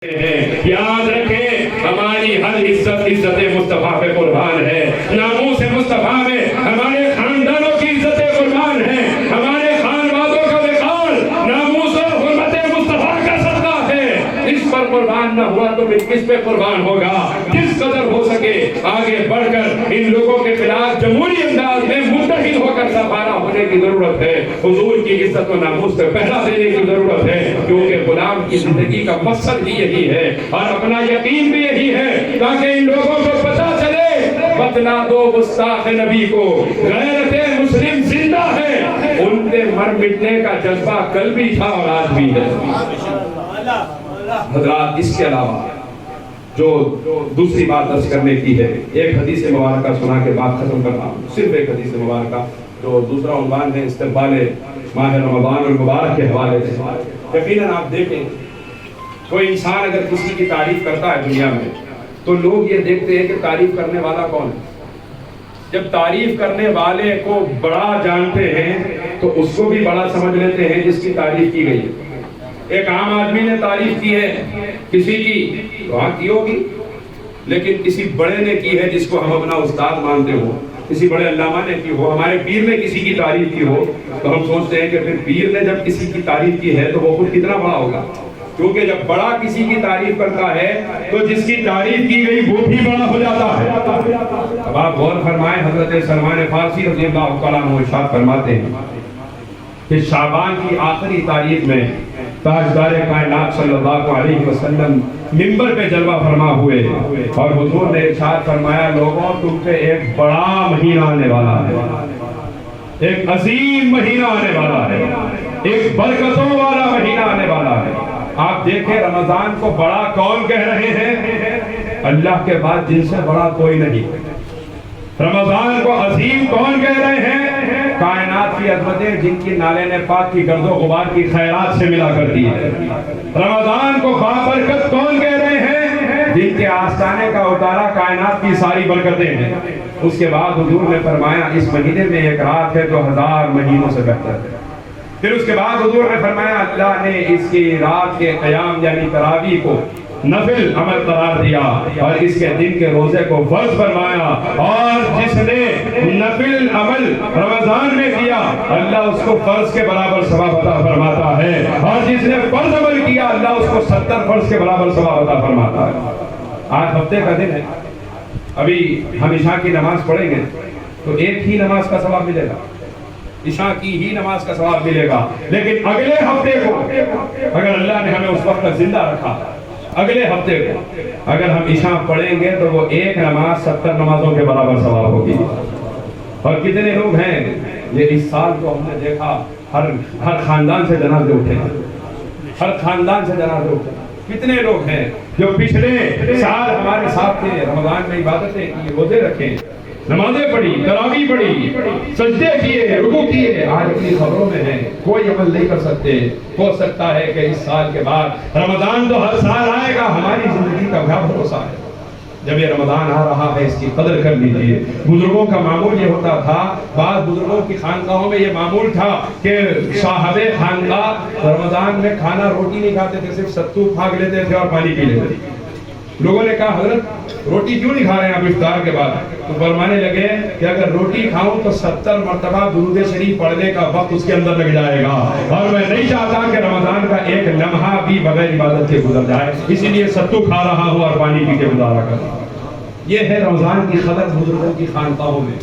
یاد رکھیں ہماری ہر عزت مصطفیٰ پہ قربان ہے، ناموس مصطفیٰ میں ہمارے خاندانوں کی عزت قربان ہے، ہمارے خانوادوں کا وقار ناموس اور حرمت مصطفیٰ کا صدقہ ہے۔ اس پر قربان نہ ہوا تو پھر کس پہ قربان ہوگا؟ جس قدر ہو سکے آگے بڑھ کر ان لوگوں کے خلاف جمہوری انداز میں متحد ہو کر سفارہ ہونے کی ضرورت ہے۔ حضور کی عزت و ناموس پہ پہلا دینے کی ضرورت ہے، کیونکہ غلام کی زندگی کا مقصد بھی یہی ہے اور اپنا یقین بھی یہی ہے، تاکہ ان لوگوں کو پتہ چلے بتلا دو گستاخ نبی کو غیرت مسلم زندہ ہے، ان کے مر مٹنے کا جذبہ کل بھی تھا اور آج بھی ہے۔ حضرات، اس کے علاوہ جو دوسری بات عرض کرنے کی ہے، ایک حدیث مبارکہ سنا کے بعد ختم کرتا ہوں، صرف ایک حدیث مبارکہ جو دوسرا عنوان ہے استقبال ماہ رمضان المبارک کے حوالے سے۔ یقیناً آپ دیکھیں کوئی انسان اگر کسی کی تعریف کرتا ہے دنیا میں تو لوگ یہ دیکھتے ہیں کہ تعریف کرنے والا کون ہے۔ جب تعریف کرنے والے کو بڑا جانتے ہیں تو اس کو بھی بڑا سمجھ لیتے ہیں جس کی تعریف کی گئی ہے۔ ایک عام آدمی نے تعریف کی ہے کسی کی تو کی ہوگی، لیکن کسی بڑے نے کی ہے جس کو ہم اپنا استاد مانتے ہو، کسی بڑے علامہ نے کی ہو، ہمارے پیر نے کسی کی تعریف کی ہو، تو ہم سوچتے ہیں کہ پھر پیر نے جب کسی کی تعریف کی ہے تو وہ خود کتنا بڑا ہوگا، کیونکہ جب بڑا کسی کی تعریف کرتا ہے تو جس کی تعریف کی گئی وہ بھی بڑا ہو جاتا ہے۔ اب آپ غور فرمائیں، حضرت سلمان فارسی رضی اللہ تعالیٰ عنہ ارشاد فرماتے ہیں کہ شعبان کی آخری تاریخ میں تاجدار کائنات صلی اللہ علیہ وسلم منبر پہ جلوہ فرما ہوئے اور حضور نے ارشاد فرمایا، لوگوں تم پہ ایک بڑا مہینہ آنے والا ہے، ایک عظیم مہینہ آنے والا ہے، ایک برکتوں والا مہینہ آنے والا ہے۔ آپ دیکھیں رمضان کو بڑا کون کہہ رہے ہیں؟ اللہ کے بعد جن سے بڑا کوئی نہیں۔ رمضان کو عظیم کون کہہ رہے ہیں؟ کائنات کی عظمتیں جن کی نالین پاک کی گرد و غبار کی خیرات سے ملا کرتی ہے۔ رمضان کو بابرکت کون کہہ رہے ہیں؟ جن کے آستانے کا اتارا کائنات کی ساری برکتیں ہیں۔ اس کے بعد حضور نے فرمایا اس مہینے میں ایک رات ہے جو 1000 مہینوں سے بہتر ہے۔ پھر اس کے بعد حضور نے فرمایا اللہ نے اس کی رات کے قیام یعنی تراویح کو نفل عمل قرار دیا اور اس کے دن کے روزے کو فرض فرمایا، اور جس نے نفل عمل رمضان میں کیا اللہ اس کو فرض کے برابر ثواب عطا فرماتا ہے، اور جس نے فرض عمل کیا اللہ اس کو 70 فرض کے برابر ثواب عطا فرماتا ہے۔ آج ہفتے کا دن ہے، ابھی ہم عشاء کی نماز پڑھیں گے تو ایک ہی نماز کا ثواب ملے گا، عشاء کی ہی نماز کا ثواب ملے گا، لیکن اگلے ہفتے کو اگر اللہ نے ہمیں اس وقت تک زندہ رکھا، اگلے ہفتے کو اگر ہم عشاء پڑھیں گے تو وہ ایک نماز 70 نمازوں کے برابر ثواب ہوگی۔ اور کتنے لوگ ہیں یہ اس سال تو ہم نے دیکھا ہر خاندان سے جنازے اٹھے، ہر خاندان سے جنازے اٹھے۔ کتنے لوگ ہیں جو پچھلے سال ہمارے ساتھ تھے، رمضان میں عبادتیں کی، روزے رکھے، نمازیں پڑھی، تراویح پڑھی، سجدے کیے، رکوع کیے، آج اپنی خبروں میں ہیں، کوئی عمل نہیں کر سکتے۔ ہو سکتا ہے کہ اس سال کے بعد رمضان تو ہر سال آئے گا، ہماری زندگی کا کیا بھروسہ ہے؟ جب یہ رمضان آ رہا ہے اس کی قدر کر لیجئے۔ بزرگوں کا معمول یہ ہوتا تھا، بعض بزرگوں کی خانقاہوں میں یہ معمول تھا کہ صاحب خانقاہ رمضان میں کھانا روٹی نہیں کھاتے تھے، صرف ستو پھاگ لیتے تھے اور پانی پی لیتے تھے۔ لوگوں نے کہا حضرت روٹی کیوں نہیں کھا رہے ہیں آپ افطار کے بعد؟ تو فرمانے لگے کہ اگر روٹی کھاؤں تو 70 مرتبہ درود شریف پڑھنے کا وقت اس کے اندر لگ جائے گا، اور میں نہیں چاہتا کہ رمضان کا ایک لمحہ بھی بغیر عبادت کے گزر جائے، اسی لیے ستو کھا رہا ہوں اور پانی پی کے گزارا کر رہا ہوں۔ یہ ہے رمضان کی قدر بزرگوں کی خانقاہوں میں،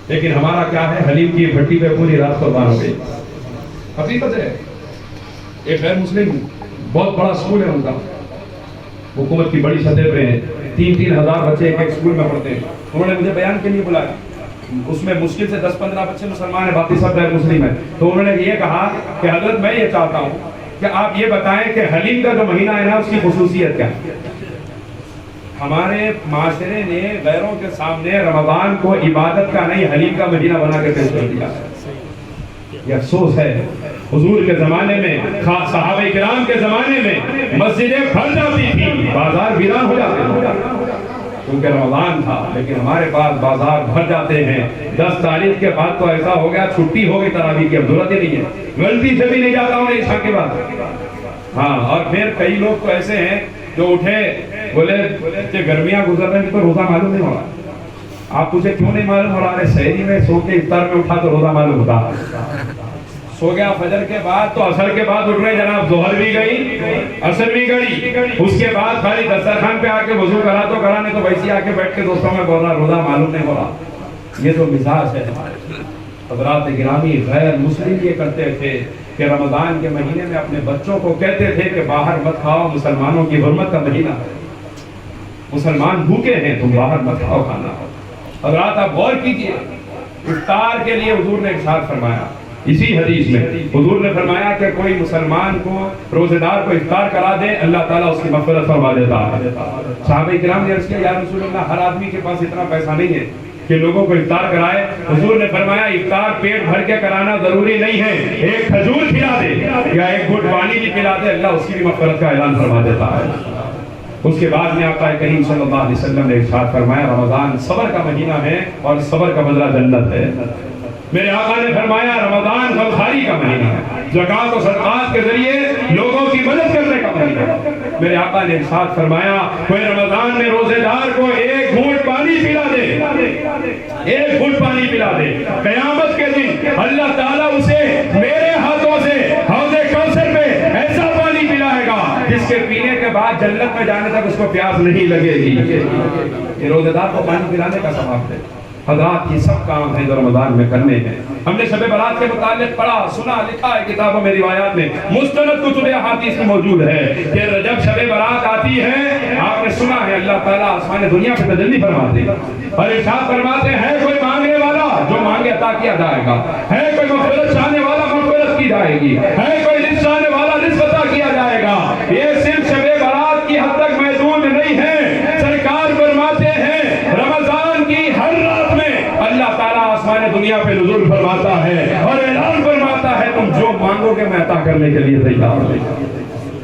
لیکن ہمارا کیا ہے؟ حلیم کی بھٹی پہ پوری رات قربان ہو گئی۔ حقیقت ہے ایک غیر مسلم بہت بڑا اسکول ہے ان کا، حکومت کی بڑی سطح پہ ہے، 3-3 ہزار بچے ایک اسکول میں پڑھتے ہیں۔ انہوں نے مجھے بیان کے لیے بلایا، اس میں مشکل سے 10-15 بچے مسلمان ہیں، باقی سب غیر مسلم ہیں۔ تو انہوں نے یہ کہا کہ حضرت میں یہ چاہتا ہوں کہ آپ یہ بتائیں کہ حلیم کا جو مہینہ ہے نا اس کی خصوصیت کیا ہے؟ ہمارے معاشرے نے غیروں کے سامنے رمضان کو عبادت کا نہیں حلیم کا مہینہ بنا کے پیش کر دیا۔ یہ افسوس ہے، حضور کے زمانے میں، صحابہ کرام کے زمانے میں مسجدیں بھر جاتی تھی، بازار ویران ہو جاتے تھے کیونکہ رمضان تھا، لیکن ہمارے پاس بازار بھر جاتے ہیں۔ 10 تاریخ کے بعد تو ایسا ہو گیا چھٹی ہو گئی تراویح کی، اب ضرورت ہی نہیں ہے، غلطی سے بھی نہیں جاتا ہوں عشاء کے بعد۔ ہاں، اور پھر کئی لوگ تو ایسے ہیں جو اٹھے بولے کہ گرمیاں گزر رہے ہیں تو روزہ معلوم نہیں ہو رہا. آپ پوچھے کیوں نہیں معلوم ہو رہا؟ ارے شہری میں سو کے افطار میں اٹھا تو روزہ معلوم ہوتا. سو گیا فجر کے بعد تو عصر کے بعد اٹھ رہے جناب، ظہر بھی گئی عصر بھی گئی، اس کے بعد خالی دسترخوان پہ آ کے وضو کرا تو کرا، نہیں تو ویسے آ کے بیٹھ کے دوستوں میں بول رہا روزہ معلوم نہیں ہو رہا. یہ تو مزاج ہے ہمارے. حضرات گرامی، غیر مسلم یہ کرتے تھے کہ رمضان کے مہینے میں اپنے بچوں کو کہتے تھے کہ باہر مت کھاؤ، مسلمانوں کی حرمت کا مہینہ ہے، مسلمان بھوکے ہیں، تم باہر مت کھاؤ کھانا. حضرات آپ غور کیجئے، افطار کے لیے حضور نے ارشاد فرمایا، اسی حدیث میں حضور نے فرمایا کہ کوئی مسلمان کو روزے دار کو افطار کرا دے، اللہ تعالیٰ اس کی مغفرت فرما دیتا ہے. صحابہ کرام نے عرض کیا یا رسول اللہ، ہر آدمی کے پاس اتنا پیسہ نہیں ہے کہ لوگوں کو افطار کرائے. حضور نے فرمایا افطار پیٹ بھر کے کرانا ضروری نہیں ہے، ایک کھجور کھلا دے یا ایک گھٹ پانی بھی پلا دے، اللہ اس کی بھی مغفرت کا اعلان فرما دیتا ہے. اس کے بعد میں آقا کریم صلی اللہ علیہ وسلم نے ارشاد فرمایا رمضان صبر کا مہینہ ہے اور صبر کا بدلہ جنت ہے. میرے آقا نے فرمایا رمضان غمخواری کا مہینہ ہے، زکوٰۃ و صدقات کے ذریعے لوگوں کی مدد کرنے کا مہینہ ہے. میرے آقا نے ارشاد فرمایا کوئی رمضان میں روزے دار کو ایک گھونٹ پانی پلا دے، ایک گھونٹ پانی پلا دے، قیامت کے دن اللہ تعالیٰ اسے میرے ہاتھوں سے حوض کوثر پہ ایسا پانی پلائے گا جس کے پینے کے بعد جنت میں جانے تک اس کو پیاس نہیں لگے گی. یہ روزے دار کو پانی پلانے کا ثواب ہے. حضرات یہ سب کام ہیں جو رمضان میں کرنے ہیں. ہم نے شب برات کے متعلق پڑھا، سنا، لکھا ہے کتابوں میں، روایات میں، مستند کتب احادیث میں موجود ہے کہ جب شب برات آتی ہے آپ نے سنا ہے اللہ تعالیٰ آسمان دنیا پہ تجلی فرماتے ہیں اور ارشاد فرماتے ہیں کوئی مانگنے والا جو مانگے عطا کیا جائے گا، ہے کوئی مغفرت چاہنے والا مغفرت کی جائے گی، ہے کوئی رزق چاہنے والا رزق عطا کیا جائے گا. یہ صرف شب برات کی حد تک محدود نہیں ہے. سرکار فرماتے ہیں رمضان کی ہر رات میں اللہ تعالیٰ آسمان دنیا پہ نزول فرماتا ہے اور اعلان فرماتا ہے تم جو مانگو گے میں عطا کرنے کے لیے تیار ہوں.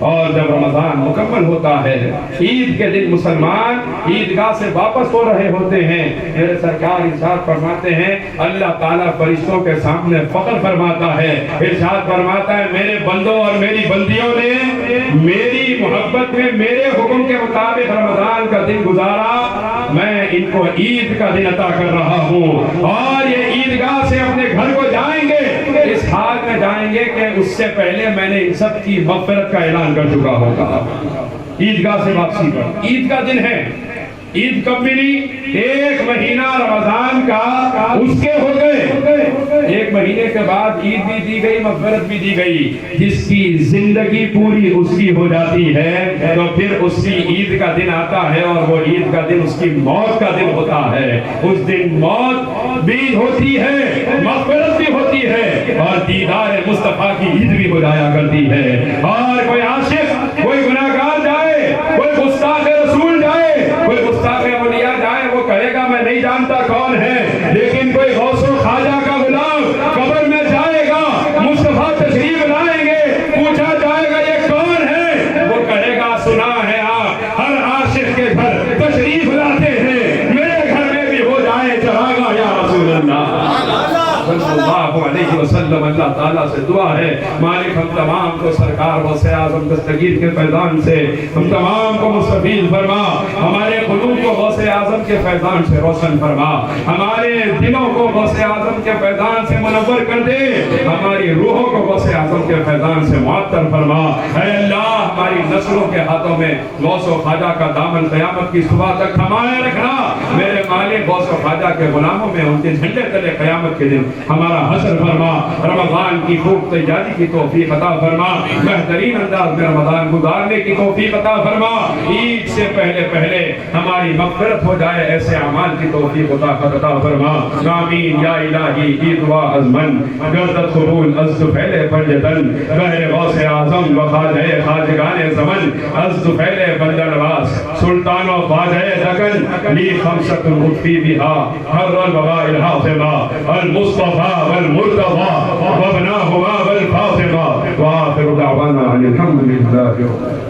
اور جب رمضان مکمل ہوتا ہے عید کے دن مسلمان عیدگاہ سے واپس ہو رہے ہوتے ہیں، میرے سرکار ارشاد فرماتے ہیں اللہ تعالیٰ فرشتوں کے سامنے فخر فرماتا ہے، ارشاد فرماتا ہے میرے بندوں اور میری بندیوں نے میری محبت میں میرے حکم کے مطابق رمضان کا دن گزارا، میں ان کو عید کا دن عطا کر رہا ہوں. اور یہ عیدگاہ سے اپنے گھر کو جائیں گے، اس حال میں جائیں گے کہ اس سے پہلے میں نے ان سب کی مغفرت کا اعلان کر چکا ہوگا. عیدگاہ سے واپسی پر عید کا دن ہے. عید کب ملی؟ ایک مہینہ رمضان کا اس کے ہو گئے، ایک مہینے کے بعد عید بھی دی گئی، مغفرت بھی دی گئی. جس کی زندگی پوری اس کی ہو جاتی ہے تو پھر اس کی عید کا دن آتا ہے اور وہ عید کا دن اس کی موت کا دن ہوتا ہے. اس دن موت بھی ہوتی ہے، مغفرت بھی ہوتی ہے اور دیدار مصطفیٰ کی عید بھی ہو جایا کرتی ہے. اور کوئی عاشق، کوئی گناہگار جائے، کوئی گستاخ رسول جائے، کوئی گستاخ اولیاء جائے، وہ کہے گا میں نہیں جانتا کون ہے، لیکن کوئی غوث و خواجہ کا غلام قبر میں جائے گا، مصطفیٰ تشریف لائیں گے، پوچھا جائے گا یہ کون ہے، وہ کہے گا سنا ہے آپ ہر عاشق کے گھر تشریف لاتے ہیں، میرے گھر میں بھی ہو جائے چراغاں یا رسول اللہ صلی اللہ علیہ وسلم. اللہ تعالیٰ سے دعا ہے مالک ہم تمام کو سرکار غوث اعظم دستگیر کے فیضان سے ہم تمام کو مستفید فرما، ہمارے قلوب کو غوث اعظم کے فیضان سے روشن فرما، ہمارے دلوں کو غوث اعظم کے فیضان سے منور کر دے، ہماری روحوں کو غوث اعظم کے فیضان سے معطر فرما. اے اللہ ہماری نسلوں کے ہاتھوں میں غوث و خواجہ کا دامن قیامت کی صبح تک تھمائے رکھنا. میرے مالک غوث و خواجہ کے غلاموں میں ان کے جھنڈے تلے قیامت کے دن ہمارا حشر فرما. رمضان کی خوب تیاری کی توفیق عطا فرما، بہترین انداز میں رمضان گزارنے کی توفیق عطا فرما. عید سے پہلے پہلے ہماری مغفرت ہو جائے ایسے اعمال کی توفیق عطا فرما. آمین یا الہی. عید و ازمن گردت قبول از پہلے فرجتن بہر غوث اعظم و خواجہ خواجگان زمن از پہلے بندہ نواز سلطان و خواجہ دکن لی خمسۃ الخفی بہا حر الوباء الحاطمہ المصطفى والمرتضى وابناهما والفاطمة وآخر دعوانا عن الحمد لله.